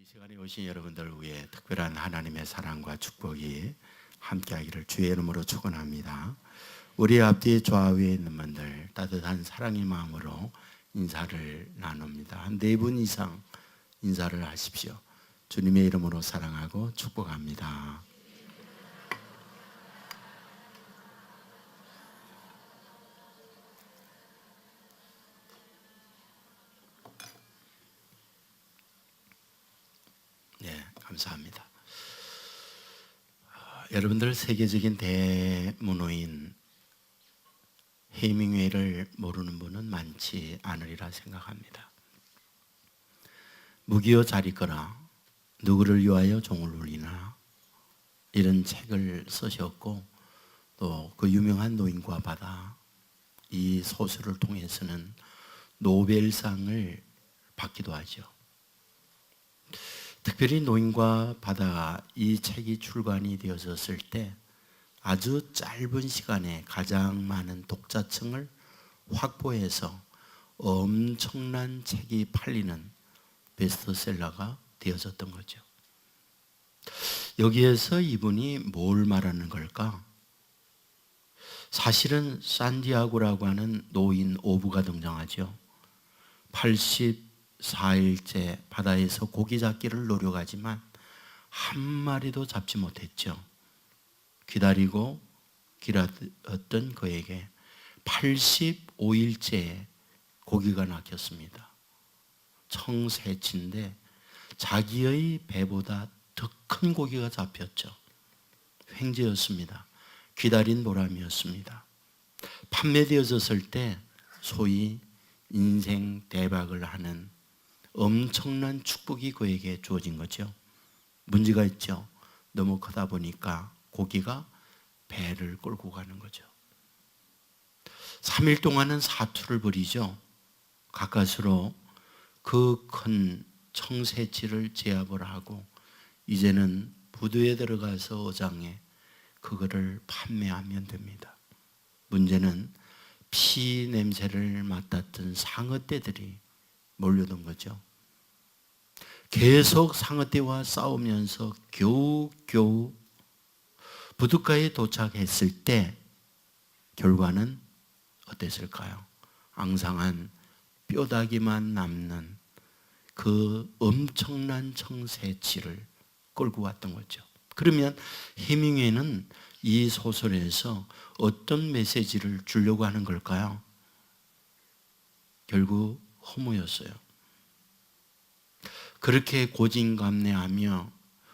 시간에 오신 여러분들 위해 특별한 하나님의 사랑과 축복이 함께하기를 주의 이름으로 축원합니다. 우리 앞뒤 좌우에 있는 분들 따뜻한 사랑의 마음으로 인사를 나눕니다. 한 4분 이상 인사를 하십시오. 주님의 이름으로 사랑하고 축복합니다. 네, 감사합니다. 여러분들 세계적인 대문호인 헤밍웨이를 모르는 분은 많지 않으리라 생각합니다. 무기여 잘 있거라, 누구를 위하여 종을 울리나, 이런 책을 쓰셨고, 또 그 유명한 노인과 바다, 이 소설을 통해서는 노벨상을 받기도 하죠. 특별히 노인과 바다, 이 책이 출간이 되어졌을 때 아주 짧은 시간에 가장 많은 독자층을 확보해서 엄청난 책이 팔리는 베스트셀러가 되어졌던 거죠. 여기에서 이분이 뭘 말하는 걸까? 사실은 산디아고라고 하는 노인 오부가 등장하죠. 84일째 바다에서 고기 잡기를 노력하지만 한 마리도 잡지 못했죠. 기다리고 기다렸던 그에게 85일째 고기가 낚였습니다. 청새치인데 자기의 배보다 더 큰 고기가 잡혔죠. 횡재였습니다. 기다린 보람이었습니다. 판매되어졌을 때 소위 인생 대박을 하는 엄청난 축복이 그에게 주어진 거죠. 문제가 있죠. 너무 크다 보니까 고기가 배를 끌고 가는 거죠. 3일 동안은 사투를 벌이죠. 가까스로 그 큰 청새치를 제압을 하고 이제는 부두에 들어가서 어장에 그거를 판매하면 됩니다. 문제는 피 냄새를 맡았던 상어떼들이 몰려든 거죠. 계속 상어떼와 싸우면서 겨우 부둣가에 도착했을 때 결과는 어땠을까요? 앙상한 뼈다귀만 남는 그 엄청난 청새치를 끌고 왔던 거죠. 그러면 헤밍웨이는 이 소설에서 어떤 메시지를 주려고 하는 걸까요? 결국 허무였어요. 그렇게 고진감래하며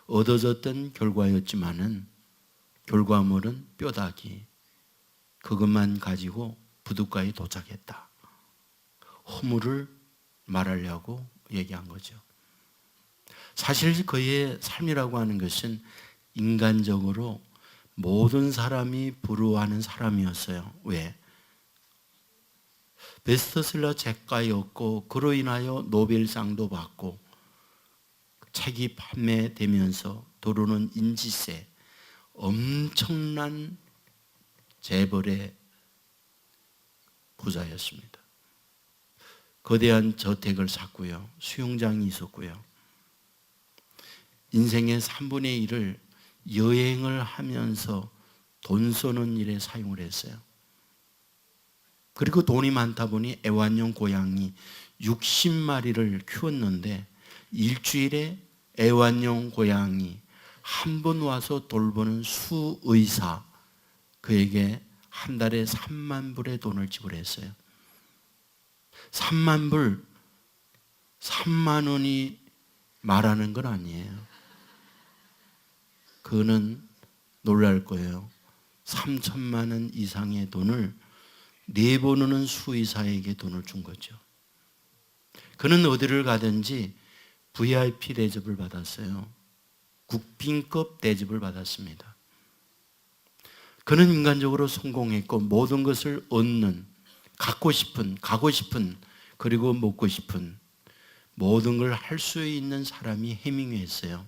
얻어졌던 결과였지만은 결과물은 뼈다귀, 그것만 가지고 부둣가에 도착했다. 허무를 말하려고 얘기한 거죠. 사실 그의 삶이라고 하는 것은 인간적으로 모든 사람이 부러워하는 사람이었어요. 왜? 베스트셀러 작가였고 그로 인하여 노벨상도 받고 책이 판매되면서 들어오는 인지세, 엄청난 재벌의 부자였습니다. 거대한 저택을 샀고요. 수영장이 있었고요. 인생의 3분의 1을 여행을 하면서 돈 쓰는 일에 사용을 했어요. 그리고 돈이 많다 보니 애완용 고양이 60마리를 키웠는데 일주일에 애완용 고양이 한 번 와서 돌보는 수의사, 그에게 한 달에 3만 불의 돈을 지불했어요. 3만 불, 3만 원이 말하는 건 아니에요. 그는 놀랄 거예요. 3천만 원 이상의 돈을 4번 오는 수의사에게 돈을 준 거죠. 그는 어디를 가든지 VIP 대접을 받았어요. 국빈급 대접을 받았습니다. 그는 인간적으로 성공했고 모든 것을 얻는, 갖고 싶은, 가고 싶은, 그리고 먹고 싶은 모든 걸 할 수 있는 사람이 헤밍웨이였어요.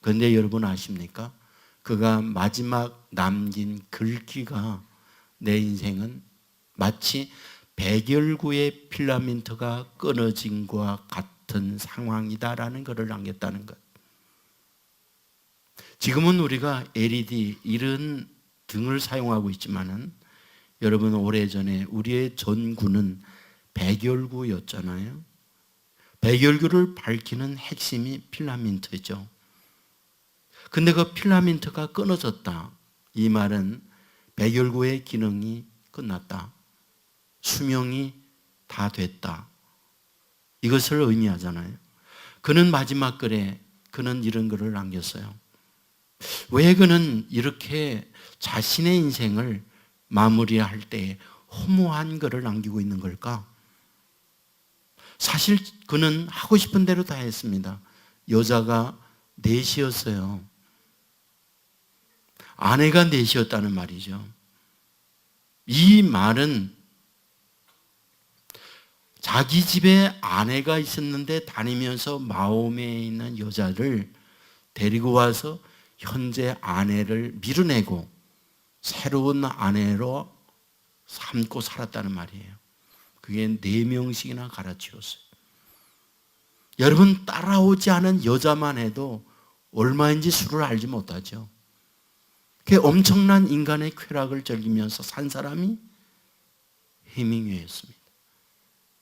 그런데 여러분 아십니까? 그가 마지막 남긴 글귀가 내 인생은 마치 백열구의 필라멘트가 끊어진 것과 같은 상황이다라는 것을 남겼다는 것. 지금은 우리가 LED 이런 등을 사용하고 있지만은 여러분, 오래전에 우리의 전구는 백열구였잖아요. 백열구를 밝히는 핵심이 필라멘트죠. 근데 그 필라멘트가 끊어졌다. 이 말은 백열구의 기능이 끝났다. 수명이 다 됐다. 이것을 의미하잖아요. 그는 마지막 글에 그는 이런 글을 남겼어요. 왜 그는 이렇게 자신의 인생을 마무리할 때 허무한 글을 남기고 있는 걸까? 사실 그는 하고 싶은 대로 다 했습니다. 여자가 넷이었어요. 아내가 넷이었다는 말이죠. 이 말은 자기 집에 아내가 있었는데 다니면서 마음에 있는 여자를 데리고 와서 현재 아내를 밀어내고 새로운 아내로 삼고 살았다는 말이에요. 그게 4명씩이나 갈아치웠어요. 여러분, 따라오지 않은 여자만 해도 얼마인지 수를 알지 못하죠. 그 엄청난 인간의 쾌락을 즐기면서 산 사람이 해밍웨이였습니다.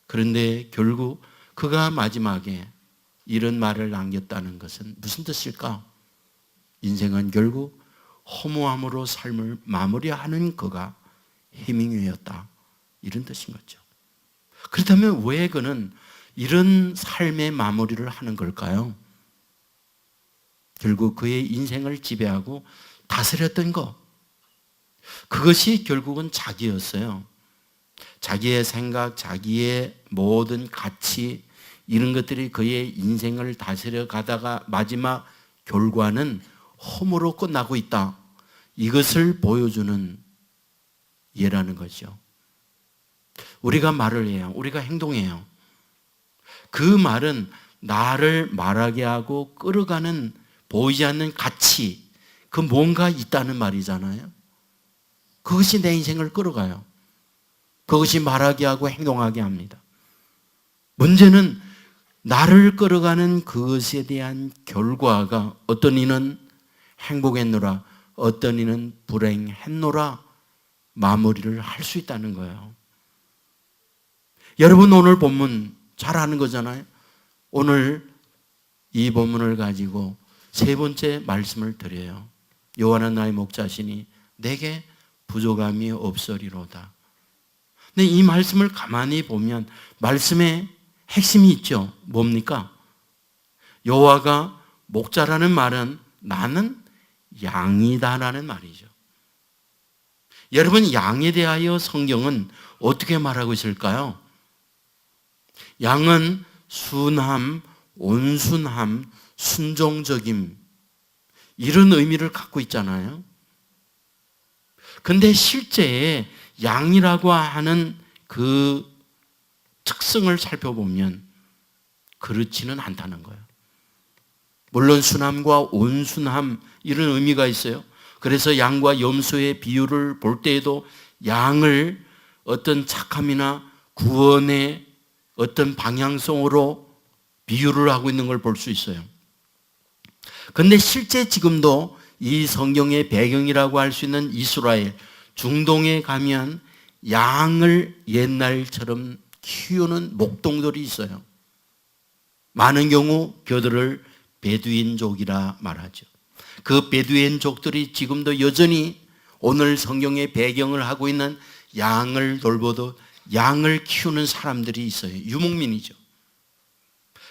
그런데 결국 그가 마지막에 이런 말을 남겼다는 것은 무슨 뜻일까? 인생은 결국 허무함으로 삶을 마무리하는 그가 해밍웨이였다, 이런 뜻인 거죠. 그렇다면 왜 그는 이런 삶의 마무리를 하는 걸까요? 결국 그의 인생을 지배하고 다스렸던 것, 그것이 결국은 자기였어요. 자기의 생각, 자기의 모든 가치, 이런 것들이 그의 인생을 다스려 가다가 마지막 결과는 허무로 끝나고 있다. 이것을 보여주는 예라는 거죠. 우리가 말을 해요. 우리가 행동해요. 그 말은 나를 말하게 하고 끌어가는 보이지 않는 가치, 그 뭔가 있다는 말이잖아요. 그것이 내 인생을 끌어가요. 그것이 말하게 하고 행동하게 합니다. 문제는 나를 끌어가는 그것에 대한 결과가 어떤 이는 행복했노라, 어떤 이는 불행했노라 마무리를 할 수 있다는 거예요. 여러분, 오늘 본문 잘 아는 거잖아요. 오늘 이 본문을 가지고 세 번째 말씀을 드려요. 여호와는 나의 목자시니 내게 부족함이 없으리로다. 근데 이 말씀을 가만히 보면 말씀에 핵심이 있죠. 뭡니까? 여호와가 목자라는 말은 나는 양이다라는 말이죠. 여러분, 양에 대하여 성경은 어떻게 말하고 있을까요? 양은 순함, 온순함, 순종적임, 이런 의미를 갖고 있잖아요. 근데 실제 양이라고 하는 그 특성을 살펴보면 그렇지는 않다는 거예요. 물론 순함과 온순함, 이런 의미가 있어요. 그래서 양과 염소의 비유를 볼 때에도 양을 어떤 착함이나 구원의 어떤 방향성으로 비유를 하고 있는 걸 볼 수 있어요. 그런데 실제 지금도 이 성경의 배경이라고 할 수 있는 이스라엘, 중동에 가면 양을 옛날처럼 키우는 목동들이 있어요. 많은 경우 그들을 베두인족이라 말하죠. 그 베두인족들이 지금도 여전히 오늘 성경의 배경을 하고 있는 양을 돌보듯 양을 키우는 사람들이 있어요. 유목민이죠.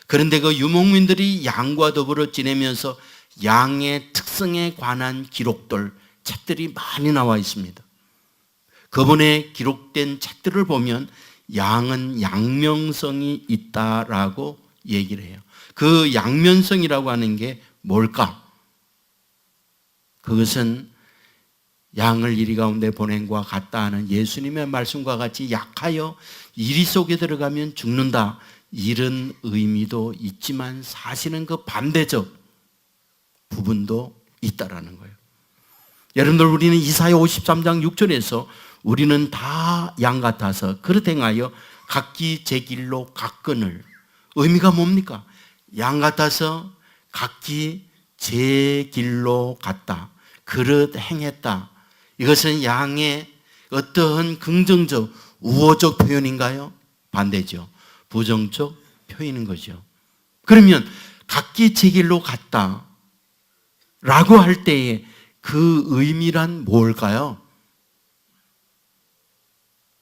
그런데 그 유목민들이 양과 더불어 지내면서 양의 특성에 관한 기록들, 책들이 많이 나와 있습니다. 그분의 기록된 책들을 보면 양은 양면성이 있다라고 얘기를 해요. 그 양면성이라고 하는 게 뭘까? 그것은 양을 이리 가운데 보낸 것 같다 하는 예수님의 말씀과 같이 약하여 이리 속에 들어가면 죽는다, 이런 의미도 있지만 사실은 그 반대적 부분도 있다라는 거예요. 여러분들, 우리는 이사야 53장 6절에서 우리는 다 양 같아서 그릇 행하여 각기 제 길로 가끈을 의미가 뭡니까? 양 같아서 각기 제 길로 갔다. 그릇 행했다. 이것은 양의 어떠한 긍정적, 우호적 표현인가요? 반대죠. 부정적 표현인 거죠. 그러면 각기 제 길로 갔다 라고 할 때에 그 의미란 뭘까요?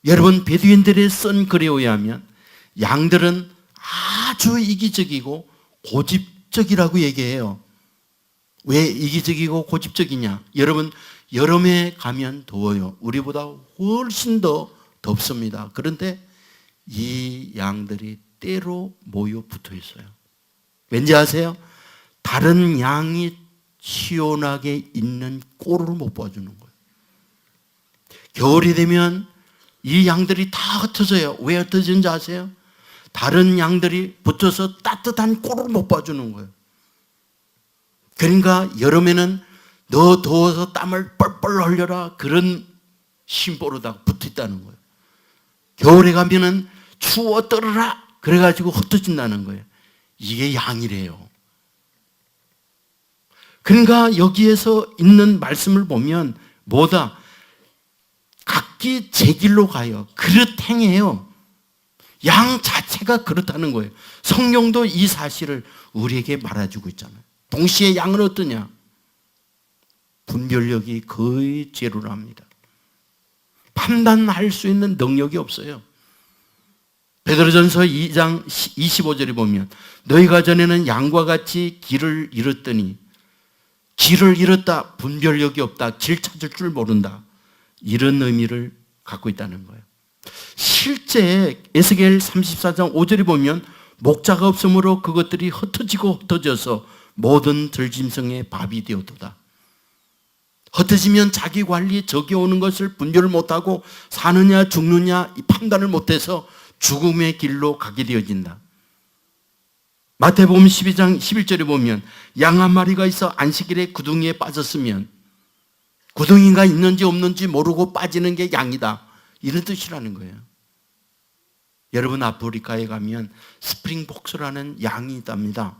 여러분, 베두인들의 쓴 글에 의하면 양들은 아주 이기적이고 고집적이라고 얘기해요. 왜 이기적이고 고집적이냐? 여러분, 여름에 가면 더워요. 우리보다 훨씬 더 덥습니다. 그런데 이 양들이 때로 모여 붙어 있어요. 왠지 아세요? 다른 양이 시원하게 있는 꼴을 못 봐주는 거예요. 겨울이 되면 이 양들이 다 흩어져요. 왜 흩어지는지 아세요? 다른 양들이 붙어서 따뜻한 꼴을 못 봐주는 거예요. 그러니까 여름에는 너 더워서 땀을 뻘뻘 흘려라, 그런 심보로다 붙어 있다는 거예요. 겨울에 가면은 추워 떨어라, 그래가지고 흩어진다는 거예요. 이게 양이래요. 그러니까 여기에서 있는 말씀을 보면 뭐다? 각기 제 길로 가요. 그릇 행해요. 양 자체가 그렇다는 거예요. 성경도 이 사실을 우리에게 말해주고 있잖아요. 동시에 양은 어떠냐? 분별력이 거의 제로로 합니다. 판단할 수 있는 능력이 없어요. 베드로전서 2장 25절에 보면 너희가 전에는 양과 같이 길을 잃었더니, 길을 잃었다, 분별력이 없다, 길 찾을 줄 모른다, 이런 의미를 갖고 있다는 거예요. 실제 에스겔 34장 5절에 보면 목자가 없으므로 그것들이 흩어지고 흩어져서 모든 들짐승의 밥이 되었도다. 흩어지면 자기 관리에 적이 오는 것을 분별을 못하고 사느냐 죽느냐 이 판단을 못해서 죽음의 길로 가게 되어진다. 마태복음 12장 11절에 보면 양 한 마리가 있어 안식일에 구덩이에 빠졌으면 구덩이가 있는지 없는지 모르고 빠지는 게 양이다, 이런 뜻이라는 거예요. 여러분, 아프리카에 가면 스프링복스라는 양이 있답니다.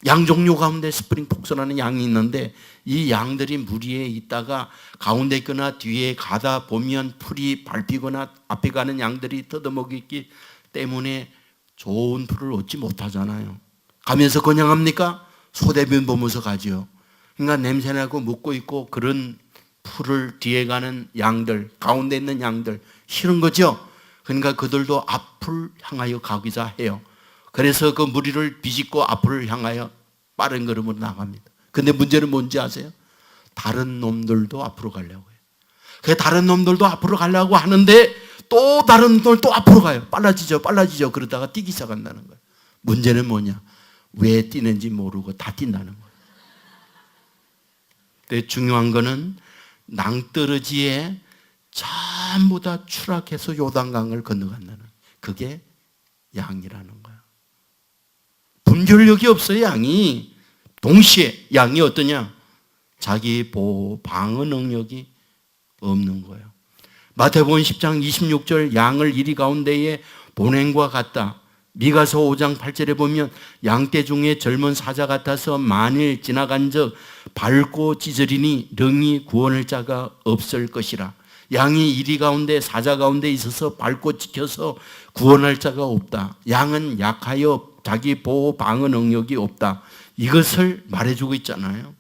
양 종류 가운데 스프링복스라는 양이 있는데 이 양들이 무리에 있다가 가운데 있거나 뒤에 가다 보면 풀이 밟히거나 앞에 가는 양들이 뜯어먹기 때문에 좋은 풀을 얻지 못하잖아요. 가면서 그냥 합니까? 소대변 보면서 가죠. 그러니까 냄새나고 묻고 있고 그런 풀을 뒤에 가는 양들, 가운데 있는 양들 싫은 거죠. 그러니까 그들도 앞을 향하여 가기자 해요. 그래서 그 무리를 비집고 앞을 향하여 빠른 걸음으로 나갑니다. 근데 문제는 뭔지 아세요? 다른 놈들도 앞으로 가려고 해요. 그 다른 놈들도 앞으로 가려고 하는데 또 다른 놈들 또 앞으로 가요. 빨라지죠, 빨라지죠. 그러다가 뛰기 시작한다는 거예요. 문제는 뭐냐? 왜 뛰는지 모르고 다 뛴다는 거예요. 근데 중요한 거는 낭떠러지에 전부 다 추락해서 요단강을 건너간다는, 그게 양이라는 거예요. 분별력이 없어요, 양이. 동시에 양이 어떠냐? 자기 보호, 방어 능력이 없는 거예요. 마태복음 10장 26절 양을 이리 가운데에 보냄과 같다. 미가서 5장 8절에 보면 양떼 중에 젊은 사자 같아서 만일 지나간 적 밟고 찢으리니 능히 구원할 자가 없을 것이라. 양이 이리 가운데 사자 가운데 있어서 밟고 지켜서 구원할 자가 없다. 양은 약하여 자기 보호 방어 능력이 없다. 이것을 말해주고 있잖아요.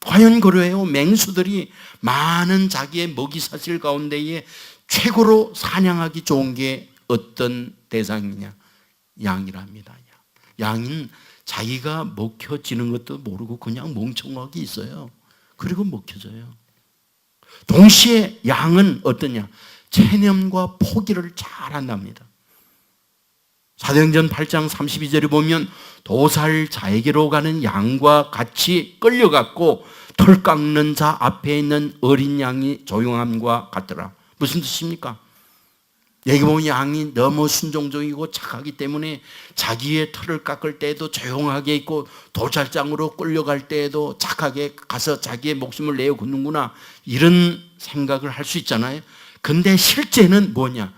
과연 그래요? 맹수들이 많은 자기의 먹이 사슬 가운데에 최고로 사냥하기 좋은 게 어떤 대상이냐? 양이랍니다. 양은 자기가 먹혀지는 것도 모르고 그냥 멍청하게 있어요. 그리고 먹혀져요. 동시에 양은 어떠냐? 체념과 포기를 잘 한답니다. 사도행전 8장 32절에 보면 도살 자에게로 가는 양과 같이 끌려갔고 털 깎는 자 앞에 있는 어린 양이 조용함과 같더라. 무슨 뜻입니까? 여기 보면 양이 너무 순종적이고 착하기 때문에 자기의 털을 깎을 때에도 조용하게 있고 도살장으로 끌려갈 때에도 착하게 가서 자기의 목숨을 내어 굳는구나, 이런 생각을 할 수 있잖아요. 근데 실제는 뭐냐?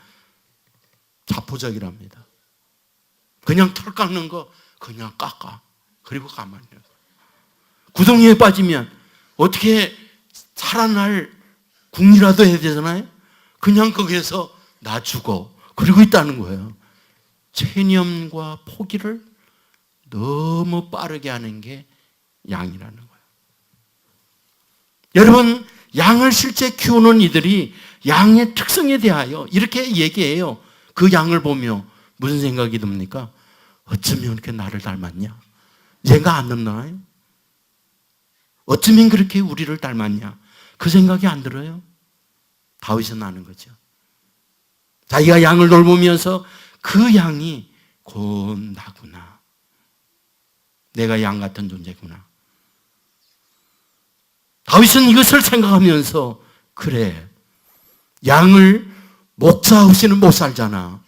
자포자기랍니다. 그냥 털 깎는 거 그냥 깎아. 그리고 가만히 둬. 구덩이에 빠지면 어떻게 살아날 궁리라도 해야 되잖아요. 그냥 거기에서 나 죽어. 그러고 있다는 거예요. 체념과 포기를 너무 빠르게 하는 게 양이라는 거예요. 여러분, 양을 실제 키우는 이들이 양의 특성에 대하여 이렇게 얘기해요. 그 양을 보며 무슨 생각이 듭니까? 어쩌면 그렇게 나를 닮았냐? 얘가 안 닮나요? 어쩌면 그렇게 우리를 닮았냐? 그 생각이 안 들어요? 다윗은 아는 거죠. 자기가 양을 돌보면서 그 양이 곧 나구나. 내가 양 같은 존재구나. 다윗은 이것을 생각하면서 그래, 양을 목자 없이는 못 살잖아.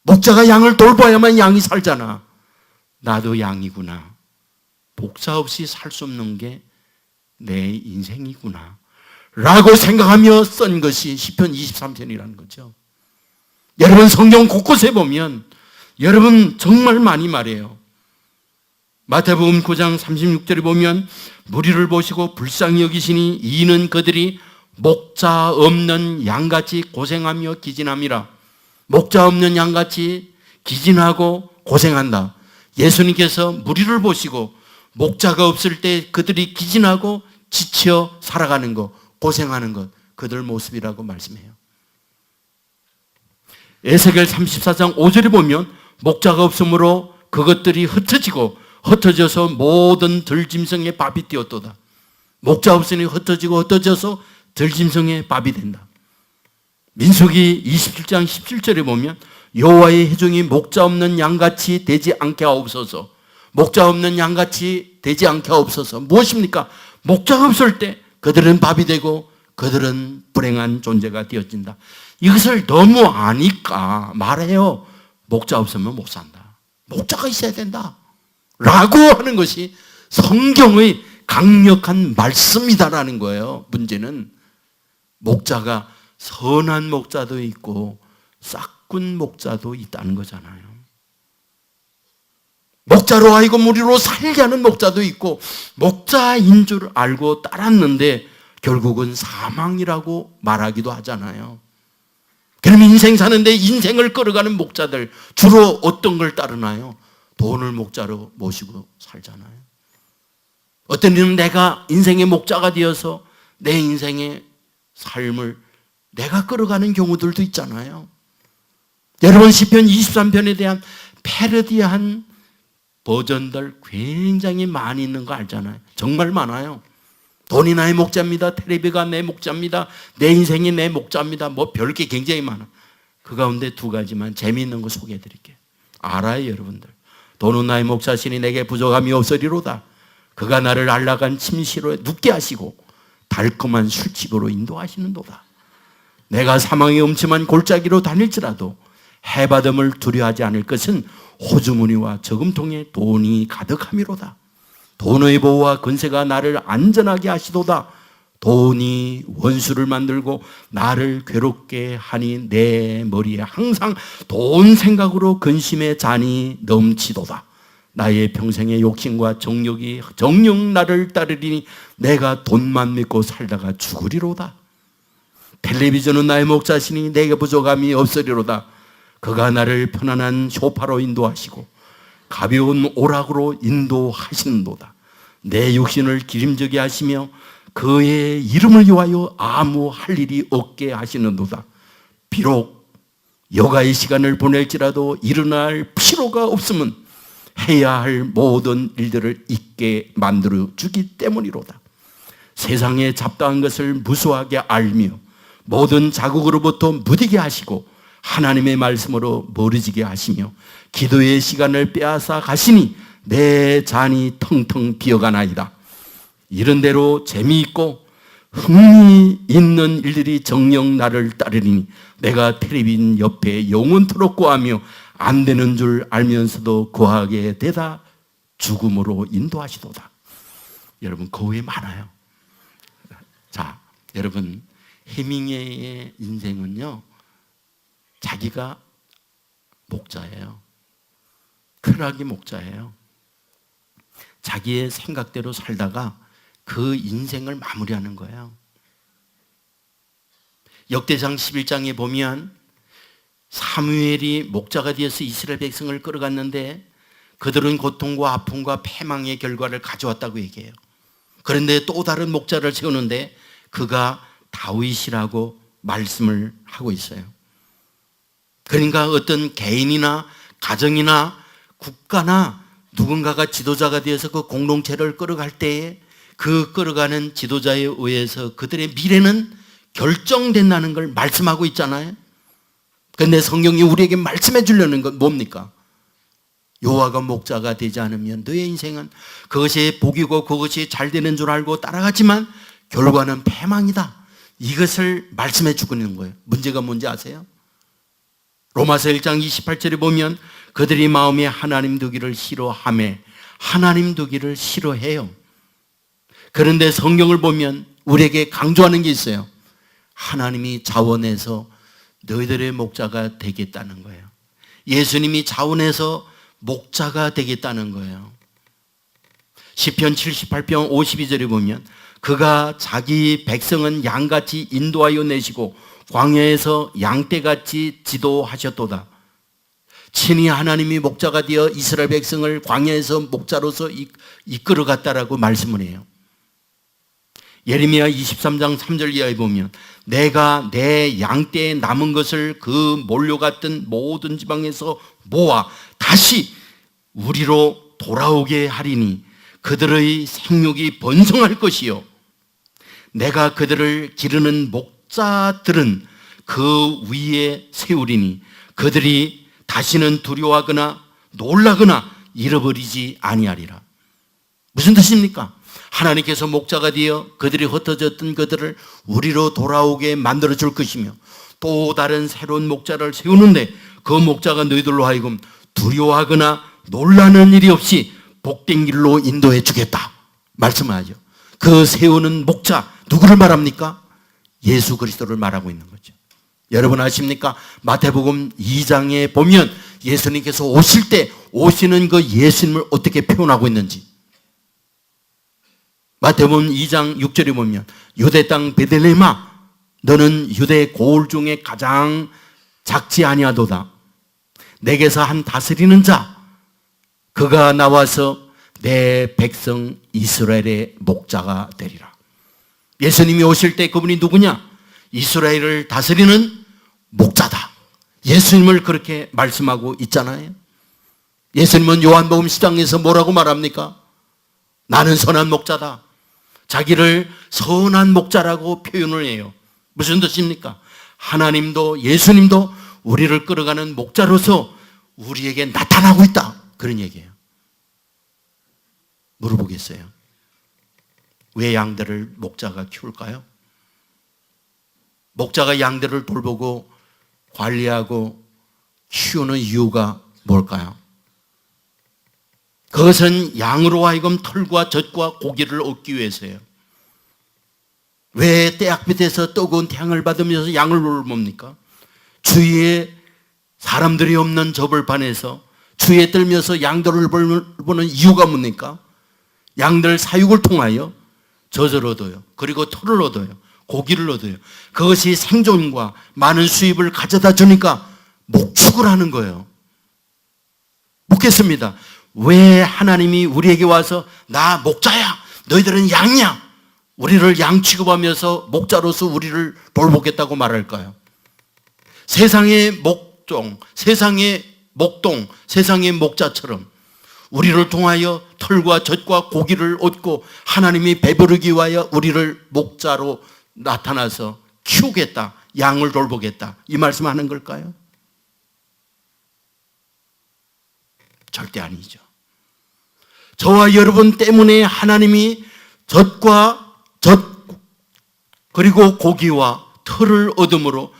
목자가 양을 돌봐야만 양이 살잖아. 나도 양이구나. 목자 없이 살 수 없는 게 내 인생이구나 라고 생각하며 쓴 것이 시편 23편이라는 거죠. 여러분, 성경 곳곳에 보면 여러분 정말 많이 말해요. 마태복음 9장 36절에 보면 무리를 보시고 불쌍히 여기시니 이는 그들이 목자 없는 양같이 고생하며 기진함이라. 목자 없는 양같이 기진하고 고생한다. 예수님께서 무리를 보시고 목자가 없을 때 그들이 기진하고 지쳐 살아가는 것, 고생하는 것, 그들 모습이라고 말씀해요. 에스겔 34장 5절에 보면 목자가 없으므로 그것들이 흩어져서 모든 들짐승의 밥이 되었도다. 목자 없으니 흩어져서 들짐승의 밥이 된다. 민수기 27장 17절에 보면 여호와의 회중이 목자 없는 양같이 되지 않게 하옵소서. 목자 없는 양같이 되지 않게 하옵소서. 무엇입니까? 목자가 없을 때 그들은 밥이 되고 그들은 불행한 존재가 되어진다. 이것을 너무 아니까 말해요. 목자 없으면 못 산다. 목자가 있어야 된다 라고 하는 것이 성경의 강력한 말씀이다라는 거예요. 문제는 목자가 선한 목자도 있고 싹군 목자도 있다는 거잖아요. 목자로 하여금 무리로 살게 하는 목자도 있고 목자인 줄 알고 따랐는데 결국은 사망이라고 말하기도 하잖아요. 그럼 인생 사는데 인생을 끌어가는 목자들 주로 어떤 걸 따르나요? 돈을 목자로 모시고 살잖아요. 어떤 이는 내가 인생의 목자가 되어서 내 인생의 삶을 내가 끌어가는 경우들도 있잖아요. 여러분, 시편 23편에 대한 패러디한 버전들 굉장히 많이 있는 거 알잖아요. 정말 많아요. 돈이 나의 목자입니다. 텔레비가 내 목자입니다. 내 인생이 내 목자입니다. 뭐 별게 굉장히 많아. 그 가운데 두 가지만 재미있는 거 소개해 드릴게요. 알아요, 여러분들. 돈은 나의 목자시니 내게 부족함이 없으리로다. 그가 나를 안락한 침실에 눕게 하시고 달콤한 술집으로 인도하시는도다. 내가 사망의 음침한 골짜기로 다닐지라도 해바듬을 두려워하지 않을 것은 호주머니와 저금통에 돈이 가득함이로다. 돈의 보호와 근세가 나를 안전하게 하시도다. 돈이 원수를 만들고 나를 괴롭게 하니 내 머리에 항상 돈 생각으로 근심의 잔이 넘치도다. 나의 평생의 욕심과 정녕 나를 따르리니 내가 돈만 믿고 살다가 죽으리로다. 텔레비전은 나의 목자시니 내게 부족함이 없으리로다. 그가 나를 편안한 소파로 인도하시고 가벼운 오락으로 인도하시는도다. 내 육신을 기름지게 하시며 그의 이름을 위하여 아무 할 일이 없게 하시는도다. 비록 여가의 시간을 보낼지라도 일어날 필요가 없으면 해야 할 모든 일들을 잊게 만들어 주기 때문이로다. 세상의 잡다한 것을 무수하게 알며 모든 자국으로부터 무디게 하시고 하나님의 말씀으로 멀어지게 하시며 기도의 시간을 빼앗아 가시니 내 잔이 텅텅 비어가나이다. 이런 대로 재미있고 흥미 있는 일들이 정녕 나를 따르리니 내가 텔레비전 옆에 영원토록 구하며 안 되는 줄 알면서도 구하게 되다 죽음으로 인도하시도다. 여러분, 그 외에 많아요. 자, 여러분, 해밍웨이의 인생은요, 자기가 목자예요. 쾌락이 목자예요. 자기의 생각대로 살다가 그 인생을 마무리하는 거예요. 역대상 11장에 보면 사무엘이 목자가 되어서 이스라엘 백성을 끌어갔는데 그들은 고통과 아픔과 패망의 결과를 가져왔다고 얘기해요. 그런데 또 다른 목자를 세우는데 그가 다윗이라고 말씀을 하고 있어요. 그러니까 어떤 개인이나 가정이나 국가나 누군가가 지도자가 되어서 그 공동체를 끌어갈 때에 그 끌어가는 지도자에 의해서 그들의 미래는 결정된다는 걸 말씀하고 있잖아요. 그런데 성경이 우리에게 말씀해 주려는 건 뭡니까? 여호와가 목자가 되지 않으면 너의 인생은 그것이 복이고 그것이 잘 되는 줄 알고 따라가지만 결과는 패망이다. 이것을 말씀해 주고 있는 거예요. 문제가 뭔지 아세요? 로마서 1장 28절에 보면 그들이 마음에 하나님 두기를 싫어하며 하나님 두기를 싫어해요. 그런데 성경을 보면 우리에게 강조하는 게 있어요. 하나님이 자원해서 너희들의 목자가 되겠다는 거예요. 예수님이 자원해서 목자가 되겠다는 거예요. 시편 78편 52절에 보면 그가 자기 백성은 양같이 인도하여 내시고 광야에서 양떼같이 지도하셨도다. 친히 하나님이 목자가 되어 이스라엘 백성을 광야에서 목자로서 이끌어갔다라고 말씀을 해요. 예레미야 23장 3절 이하에 보면 내가 내 양떼에 남은 것을 그 몰려갔던 모든 지방에서 모아 다시 우리로 돌아오게 하리니 그들의 생육이 번성할 것이요 내가 그들을 기르는 목자들은 그 위에 세우리니 그들이 다시는 두려워하거나 놀라거나 잃어버리지 아니하리라. 무슨 뜻입니까? 하나님께서 목자가 되어 그들이 흩어졌던 그들을 우리로 돌아오게 만들어 줄 것이며 또 다른 새로운 목자를 세우는데 그 목자가 너희들로 하여금 두려워하거나 놀라는 일이 없이 복된 길로 인도해 주겠다 말씀하죠. 그 세우는 목자 누구를 말합니까? 예수 그리스도를 말하고 있는 거죠. 여러분 아십니까? 마태복음 2장에 보면 예수님께서 오실 때 오시는 그 예수님을 어떻게 표현하고 있는지 마태복음 2장 6절에 보면 유대 땅 베들레헴아 너는 유대 고을 중에 가장 작지 아니하도다. 내게서 한 다스리는 자 그가 나와서 내 백성 이스라엘의 목자가 되리라. 예수님이 오실 때 그분이 누구냐? 이스라엘을 다스리는 목자다. 예수님을 그렇게 말씀하고 있잖아요. 예수님은 요한복음 10장에서 뭐라고 말합니까? 나는 선한 목자다. 자기를 선한 목자라고 표현을 해요. 무슨 뜻입니까? 하나님도 예수님도 우리를 끌어가는 목자로서 우리에게 나타나고 있다. 그런 얘기예요. 물어보겠어요. 왜 양들을 목자가 키울까요? 목자가 양들을 돌보고 관리하고 키우는 이유가 뭘까요? 그것은 양으로 하여금 털과 젖과 고기를 얻기 위해서예요. 왜 떼약빛에서 뜨거운 태양을 받으면서 양을 돌봅니까? 주위에 사람들이 없는 저벌판에서 주위에 떨면서 양들을 보는 이유가 뭡니까? 양들 사육을 통하여 젖을 얻어요. 그리고 털을 얻어요. 고기를 얻어요. 그것이 생존과 많은 수입을 가져다 주니까 목축을 하는 거예요. 묻겠습니다. 왜 하나님이 우리에게 와서 나 목자야 너희들은 양이야 우리를 양 취급하면서 목자로서 우리를 돌보겠다고 말할까요? 세상의 목종, 세상의 목동, 세상의 목자처럼 우리를 통하여 털과 젖과 고기를 얻고 하나님이 배부르기 위하여 우리를 목자로 나타나서 키우겠다, 양을 돌보겠다 이 말씀하는 걸까요? 절대 아니죠. 저와 여러분 때문에 하나님이 젖과 젖 그리고 고기와 털을 얻음으로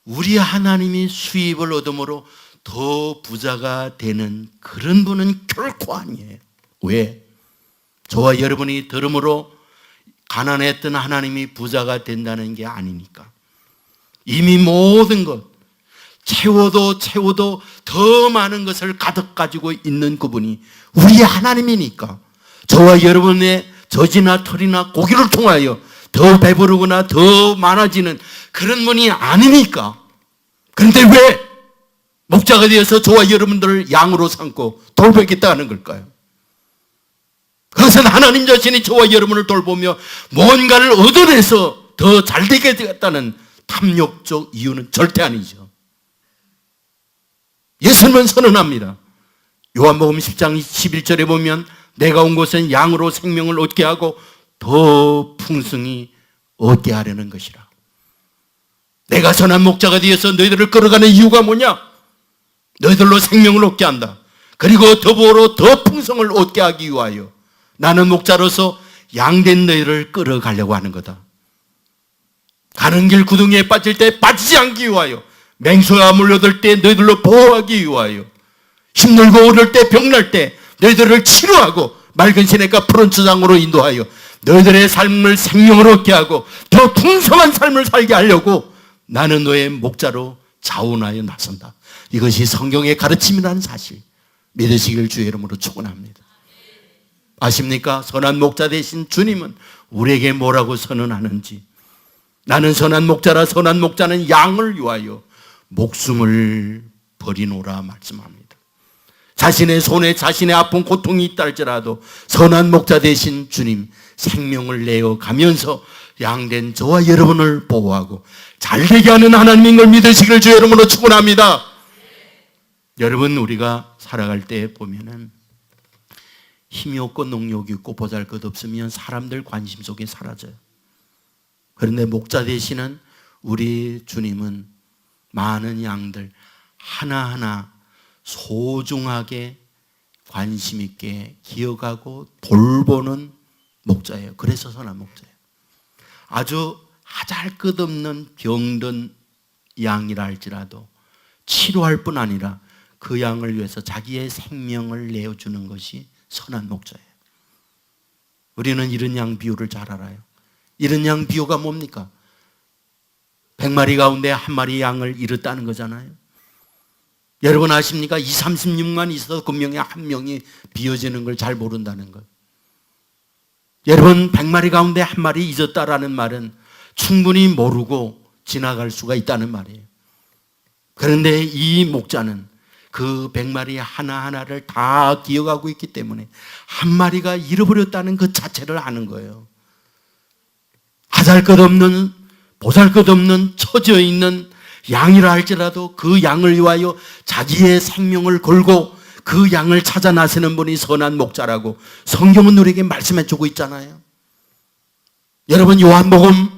우리 하나님이 수입을 얻음으로 더 부자가 되는 그런 분은 결코 아니에요. 왜? 저와 여러분이 들음으로 가난했던 하나님이 부자가 된다는 게 아니니까. 이미 모든 것 채워도 더 많은 것을 가득 가지고 있는 그분이 우리의 하나님이니까 저와 여러분의 젖이나 털이나 고기를 통하여 더 배부르거나 더 많아지는 그런 분이 아니니까. 그런데 왜 목자가 되어서 저와 여러분들을 양으로 삼고 돌보겠다는 걸까요? 그것은 하나님 자신이 저와 여러분을 돌보며 뭔가를 얻어내서 더 잘되게 되겠다는 탐욕적 이유는 절대 아니죠. 예수님은 선언합니다. 요한복음 10장 11절에 보면 내가 온 것은 양으로 생명을 얻게 하고 더 풍성히 얻게 하려는 것이라. 내가 선한 목자가 되어서 너희들을 끌어가는 이유가 뭐냐? 너희들로 생명을 얻게 한다. 그리고 더불어 더 풍성을 얻게 하기 위하여 나는 목자로서 양된 너희를 끌어가려고 하는 거다. 가는 길 구덩이에 빠질 때 빠지지 않기 위하여, 맹수가 물려들 때 너희들로 보호하기 위하여, 힘들고 오를 때 병날 때 너희들을 치료하고 맑은 시냇가 푸른 초장으로 인도하여 너희들의 삶을 생명으로 얻게 하고 더 풍성한 삶을 살게 하려고 나는 너의 목자로 자원하여 나선다. 이것이 성경의 가르침이라는 사실 믿으시길 주의 이름으로 축원합니다. 아십니까? 선한 목자 되신 주님은 우리에게 뭐라고 선언하는지. 나는 선한 목자라. 선한 목자는 양을 위하여 목숨을 버리노라 말씀합니다. 자신의 손에 자신의 아픈 고통이 있다 할지라도 선한 목자 되신 주님 생명을 내어 가면서 양된 저와 여러분을 보호하고 잘되게 하는 하나님인 걸 믿으시길 주의 이름으로 축원합니다. 여러분, 우리가 살아갈 때 보면은 힘이 없고 능력이 없고 보잘것 없으면 사람들 관심 속에 사라져요. 그런데 목자 되시는 우리 주님은 많은 양들 하나하나 소중하게 관심 있게 기억하고 돌보는 목자예요. 그래서 선한 목자예요. 아주 하잘것없는 병든 양이라 할지라도 치료할 뿐 아니라 그 양을 위해서 자기의 생명을 내어주는 것이 선한 목자예요. 우리는 이런 양 비유를 잘 알아요. 이런 양 비유가 뭡니까? 100마리 가운데 한 마리 양을 잃었다는 거잖아요. 여러분 아십니까? 2, 36만 있어도 그 명에 한 명이 비워지는 걸 잘 모른다는 것. 여러분, 100마리 가운데 한 마리 잊었다라는 말은 충분히 모르고 지나갈 수가 있다는 말이에요. 그런데 이 목자는 그 100마리 하나하나를 다 기억하고 있기 때문에 한 마리가 잃어버렸다는 그 자체를 아는 거예요. 하잘것없는 보잘것없는 처져 있는 양이라 할지라도 그 양을 위하여 자기의 생명을 걸고 그 양을 찾아 나서는 분이 선한 목자라고 성경은 우리에게 말씀해 주고 있잖아요. 여러분, 요한복음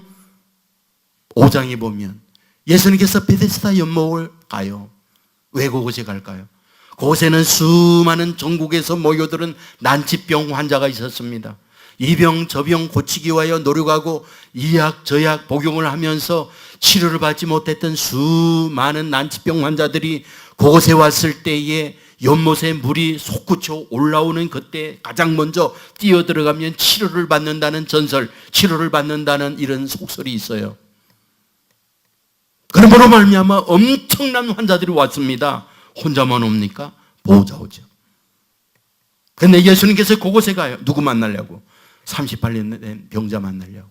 5장에 보면 예수님께서 베데스다 연못을 가요. 왜 그곳에 갈까요? 그곳에는 수많은 전국에서 모여들은 난치병 환자가 있었습니다. 이 병 저 병 고치기 위하여 노력하고 이 약 저 약 복용을 하면서 치료를 받지 못했던 수많은 난치병 환자들이 그곳에 왔을 때에 연못에 물이 솟구쳐 올라오는 그때 가장 먼저 뛰어들어가면 치료를 받는다는 전설, 치료를 받는다는 이런 속설이 있어요. 그러므로 말미암아 엄청난 환자들이 왔습니다. 혼자만 옵니까? 보호자 오죠. 그런데 예수님께서 그곳에 가요. 누구 만나려고? 38년 된 병자 만나려고.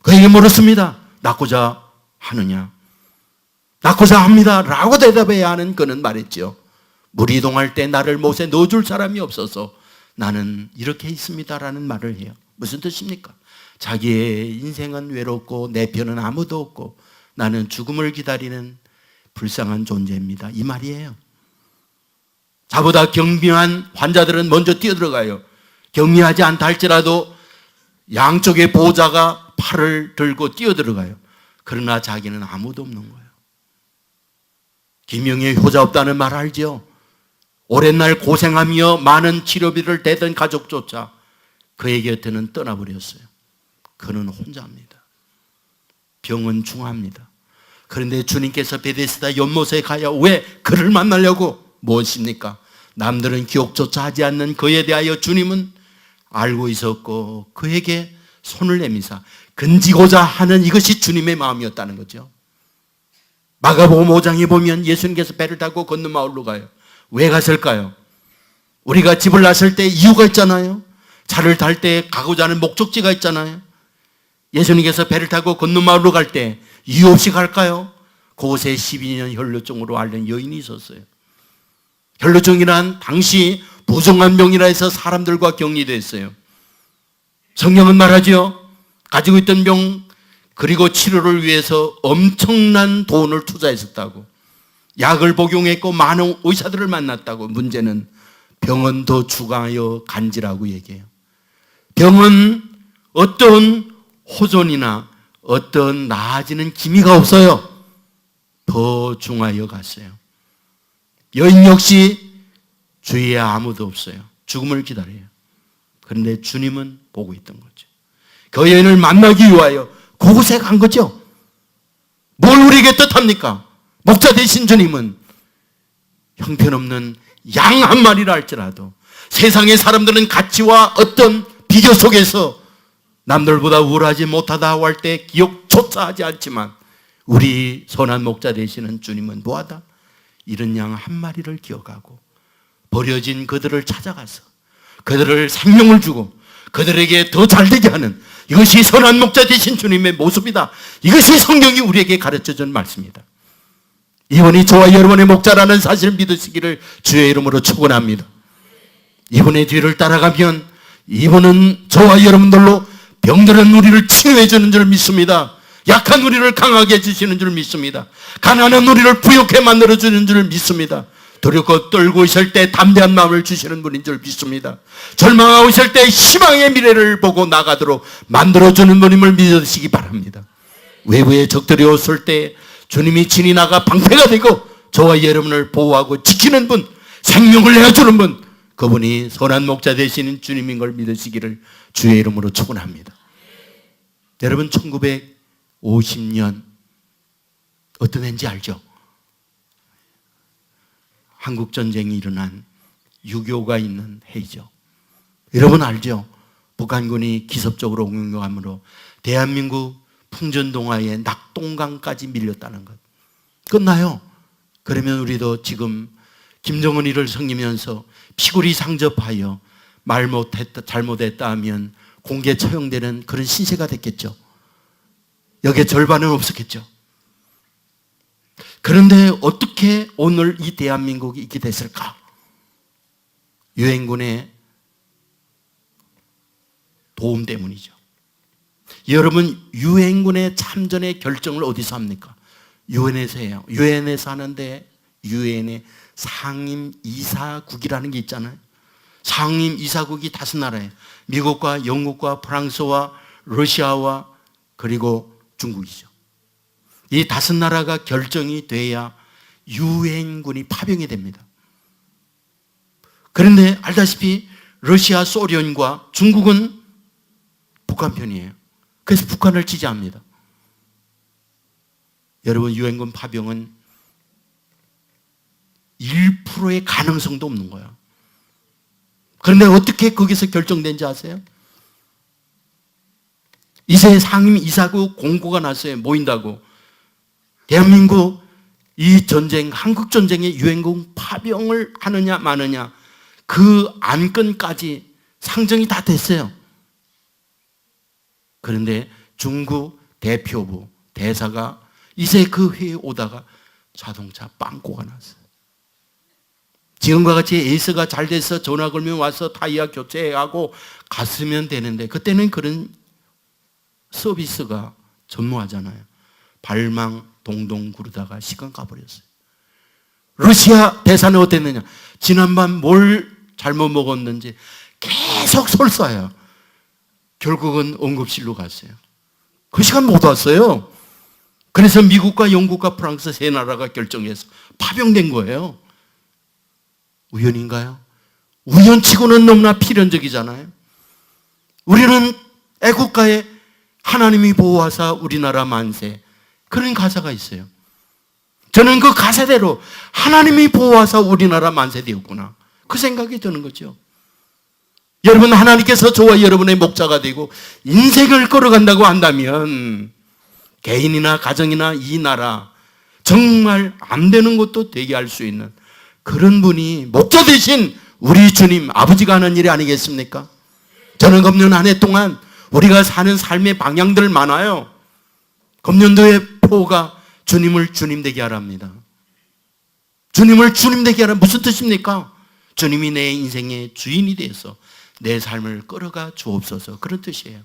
그에게 물었습니다. 낫고자 하느냐? 낫고자 합니다 라고 대답해야 하는 그는 말했죠. 물이 이동할 때 나를 못에 넣어줄 사람이 없어서 나는 이렇게 있습니다라는 말을 해요. 무슨 뜻입니까? 자기의 인생은 외롭고 내 편은 아무도 없고 나는 죽음을 기다리는 불쌍한 존재입니다, 이 말이에요. 자보다 경미한 환자들은 먼저 뛰어들어가요. 경미하지 않다 할지라도 양쪽의 보호자가 팔을 들고 뛰어들어가요. 그러나 자기는 아무도 없는 거예요. 김영의 효자 없다는 말 알죠? 오랜 날 고생하며 많은 치료비를 대던 가족조차 그의 곁에는 떠나버렸어요. 그는 혼자입니다. 병은 중합니다. 그런데 주님께서 베데스다 연못에 가야 왜 그를 만나려고? 무엇입니까? 남들은 기억조차 하지 않는 그에 대하여 주님은 알고 있었고 그에게 손을 내미사 건지고자 하는 이것이 주님의 마음이었다는 거죠. 마가복음 5장에 보면 예수님께서 배를 타고 건너마을로 가요. 왜 갔을까요? 우리가 집을 나설 때 이유가 있잖아요. 차를 탈 때 가고자 하는 목적지가 있잖아요. 예수님께서 배를 타고 건너마을로 갈 때 이유 없이 갈까요? 그곳에 12년 혈루증으로 앓는 여인이 있었어요. 혈루증이란 당시 부정한 병이라 해서 사람들과 격리됐어요. 성경은 말하죠. 가지고 있던 병 그리고 치료를 위해서 엄청난 돈을 투자했었다고. 약을 복용했고 많은 의사들을 만났다고. 문제는 병은 더 추가하여 간지라고 얘기해요. 병은 어떤 호전이나 어떤 나아지는 기미가 없어요. 더 중하여 갔어요. 여인 역시 주위에 아무도 없어요. 죽음을 기다려요. 그런데 주님은 보고 있던 거죠. 그 여인을 만나기 위하여 그곳에 간 거죠. 뭘 우리에게 뜻합니까? 목자 되신 주님은 형편없는 양 한 마리라 할지라도 세상의 사람들은 가치와 어떤 비교 속에서 남들보다 우월하지 못하다고 할 때 기억조차 하지 않지만 우리 선한 목자 되시는 주님은 뭐하다? 이런 양 한 마리를 기억하고 버려진 그들을 찾아가서 그들을 생명을 주고 그들에게 더 잘되게 하는 이것이 선한 목자 되신 주님의 모습이다. 이것이 성경이 우리에게 가르쳐준 말씀입니다. 이분이 저와 여러분의 목자라는 사실을 믿으시기를 주의 이름으로 축원합니다. 이분의 뒤를 따라가면 이분은 저와 여러분들로 병들은 우리를 치유해 주는 줄 믿습니다. 약한 우리를 강하게 해주시는 줄 믿습니다. 가난한 우리를 부욕해 만들어주는 줄 믿습니다. 두렵고 떨고 있을 때 담대한 마음을 주시는 분인 줄 믿습니다. 절망하고 있을 때 희망의 미래를 보고 나가도록 만들어주는 분임을 믿으시기 바랍니다. 외부의 적들이 왔을 때 주님이 친히 나가 방패가 되고 저와 여러분을 보호하고 지키는 분, 생명을 내어주는 분, 그분이 선한 목자 되시는 주님인 걸 믿으시기를 주의 이름으로 축원합니다. 여러분 1950년 어떤 해인지 알죠? 한국전쟁이 일어난 6.25가 있는 해이죠. 여러분 알죠? 북한군이 기습적으로 공격함으로 대한민국 풍전동화의 낙동강까지 밀렸다는 것. 끝나요. 그러면 우리도 지금 김정은이를 섬기면서 피골이 상접하여 말 못했다, 잘못했다 하면 공개 처형되는 그런 신세가 됐겠죠. 여기에 절반은 없었겠죠. 그런데 어떻게 오늘 이 대한민국이 있게 됐을까? 유엔군의 도움 때문이죠. 여러분 유엔군의 참전의 결정을 어디서 합니까? 유엔에서 해요. 유엔에서 하는데 유엔의 상임이사국이라는 게 있잖아요. 상임이사국이 5나라예요. 미국과 영국과 프랑스와 러시아와 그리고 중국이죠. 이 5나라가 결정이 돼야 유엔군이 파병이 됩니다. 그런데 알다시피 러시아, 소련과 중국은 북한 편이에요. 그래서 북한을 지지합니다. 여러분 유엔군 파병은 1%의 가능성도 없는 거야. 그런데 어떻게 거기서 결정된지 아세요? 이세 상임이사국 공고가 났어요. 모인다고. 대한민국 이 전쟁, 한국전쟁에 유엔군 파병을 하느냐 마느냐 그 안건까지 상정이 다 됐어요. 그런데 중국 대표부 대사가 이제 그 회의에 오다가 자동차 빵꾸가 났어요. 지금과 같이 에이스가 잘 돼서 전화 걸면 와서 타이어 교체하고 갔으면 되는데 그때는 그런 서비스가 전무하잖아요. 발망 동동 구르다가 시간 가버렸어요. 러시아 대사는 어땠느냐? 지난밤 뭘 잘못 먹었는지 계속 설사해요. 결국은 응급실로 갔어요. 그 시간 못 왔어요. 그래서 미국과 영국과 프랑스 3나라가 결정해서 파병된 거예요. 우연인가요? 우연치고는 너무나 필연적이잖아요. 우리는 애국가에 하나님이 보호하사 우리나라 만세 그런 가사가 있어요. 저는 그 가사대로 하나님이 보호하사 우리나라 만세 되었구나 그 생각이 드는 거죠. 여러분 하나님께서 저와 여러분의 목자가 되고 인생을 걸어간다고 한다면 개인이나 가정이나 이 나라 정말 안 되는 것도 되게 할 수 있는 그런 분이 목자 되신 우리 주님 아버지가 하는 일이 아니겠습니까? 저는 금년 한 해 동안 우리가 사는 삶의 방향들 많아요. 금년도의 포가 주님을 주님 되게 하랍니다. 주님을 주님 되게 하라 무슨 뜻입니까? 주님이 내 인생의 주인이 되어서 내 삶을 끌어가 주옵소서, 그런 뜻이에요.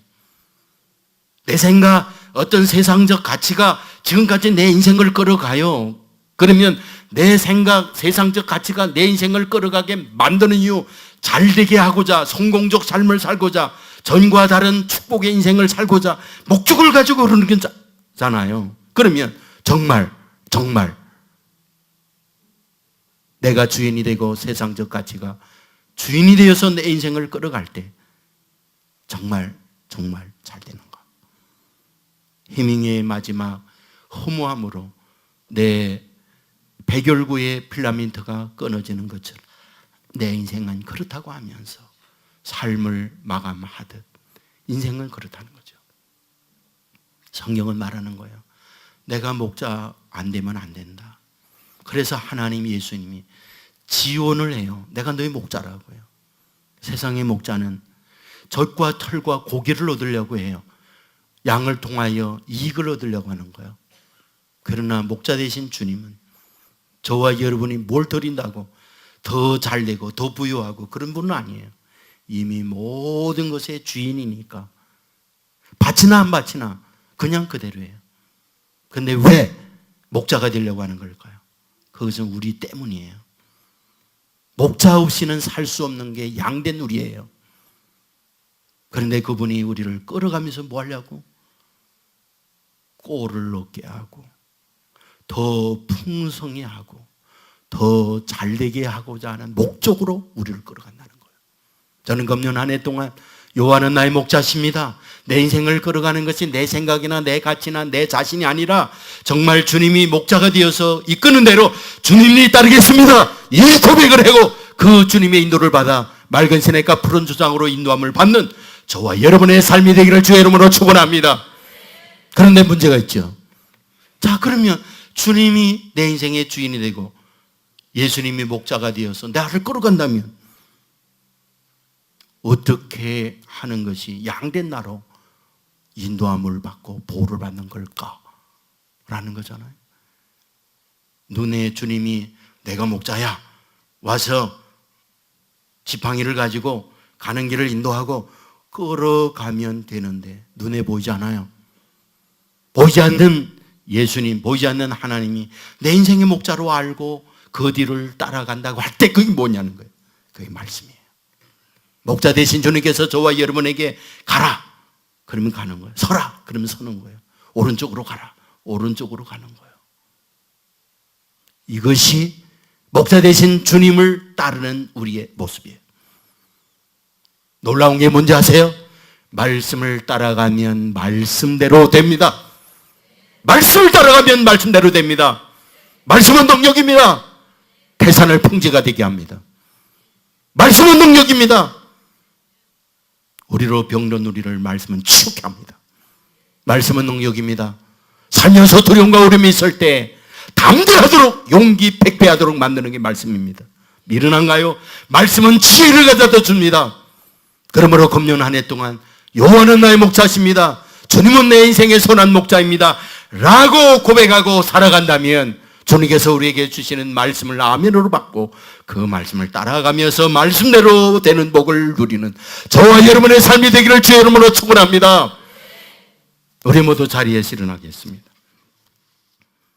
내 생각, 어떤 세상적 가치가 지금까지 내 인생을 끌어가요. 그러면 내 생각, 세상적 가치가 내 인생을 끌어가게 만드는 이유, 잘되게 하고자, 성공적 삶을 살고자, 전과 다른 축복의 인생을 살고자 목적을 가지고 그러는 거잖아요. 그러면 정말 내가 주인이 되고 세상적 가치가 주인이 되어서 내 인생을 끌어갈 때 정말 잘 되는 것. 해밍웨이의 마지막 허무함으로 내 백열구의 필라멘트가 끊어지는 것처럼 내 인생은 그렇다고 하면서 삶을 마감하듯 인생은 그렇다는 거죠. 성경은 말하는 거예요. 내가 목자 안 되면 안 된다. 그래서 하나님, 예수님이 지원을 해요. 내가 너희 목자라고요. 세상의 목자는 젖과 털과 고기를 얻으려고 해요. 양을 통하여 이익을 얻으려고 하는 거예요. 그러나 목자 되신 주님은 저와 여러분이 뭘 드린다고 더 잘되고 더 부유하고 그런 분은 아니에요. 이미 모든 것의 주인이니까 바치나 안 바치나 그냥 그대로예요. 근데 왜 목자가 되려고 하는 걸까요? 그것은 우리 때문이에요. 목자 없이는 살 수 없는 게 양된 우리예요. 그런데 그분이 우리를 끌어가면서 뭐 하려고? 꼴을 얻게 하고 더 풍성히 하고 더 잘되게 하고자 하는 목적으로 우리를 끌어간다는 거예요. 저는 금년 한 해 동안 여호와는 나의 목자십니다. 내 인생을 끌어가는 것이 내 생각이나 내 가치나 내 자신이 아니라 정말 주님이 목자가 되어서 이끄는 대로 주님이 따르겠습니다. 이 고백을 하고 그 주님의 인도를 받아 맑은 시냇가 푸른 조장으로 인도함을 받는 저와 여러분의 삶이 되기를 주의 이름으로 축원합니다. 그런데 문제가 있죠. 자, 그러면 주님이 내 인생의 주인이 되고 예수님이 목자가 되어서 나를 끌어간다면 어떻게 하는 것이 양된 나로 인도함을 받고 보호를 받는 걸까? 라는 거잖아요. 눈에 주님이 내가 목자야, 와서 지팡이를 가지고 가는 길을 인도하고 끌어가면 되는데 눈에 보이지 않아요. 보이지 않는 예수님, 보이지 않는 하나님이 내 인생의 목자로 알고 그 뒤를 따라간다고 할 때 그게 뭐냐는 거예요. 그게 말씀이에요. 목자 대신 주님께서 저와 여러분에게 가라 그러면 가는 거예요. 서라 그러면 서는 거예요. 오른쪽으로 가라 오른쪽으로 가는 거예요. 이것이 목자 대신 주님을 따르는 우리의 모습이에요. 놀라운 게 뭔지 아세요? 말씀을 따라가면 말씀대로 됩니다. 말씀을 따라가면 말씀대로 됩니다. 말씀은 능력입니다. 태산을 풍지가 되게 합니다. 말씀은 능력입니다. 우리로 병든 우리를 말씀은 치유케 합니다. 말씀은 능력입니다. 살면서 두려움과 어려움이 있을 때 담대하도록 용기 백배하도록 만드는 게 말씀입니다. 미련한가요? 말씀은 치유를 가져다 줍니다. 그러므로 금년 한 해 동안 여호와는 나의 목자십니다. 주님은 내 인생의 선한 목자입니다. 라고 고백하고 살아간다면 주님께서 우리에게 주시는 말씀을 아멘으로 받고 그 말씀을 따라가면서 말씀대로 되는 복을 누리는 저와 여러분의 삶이 되기를 주의 이름으로 축원합니다. 우리 모두 자리에 일어나겠습니다.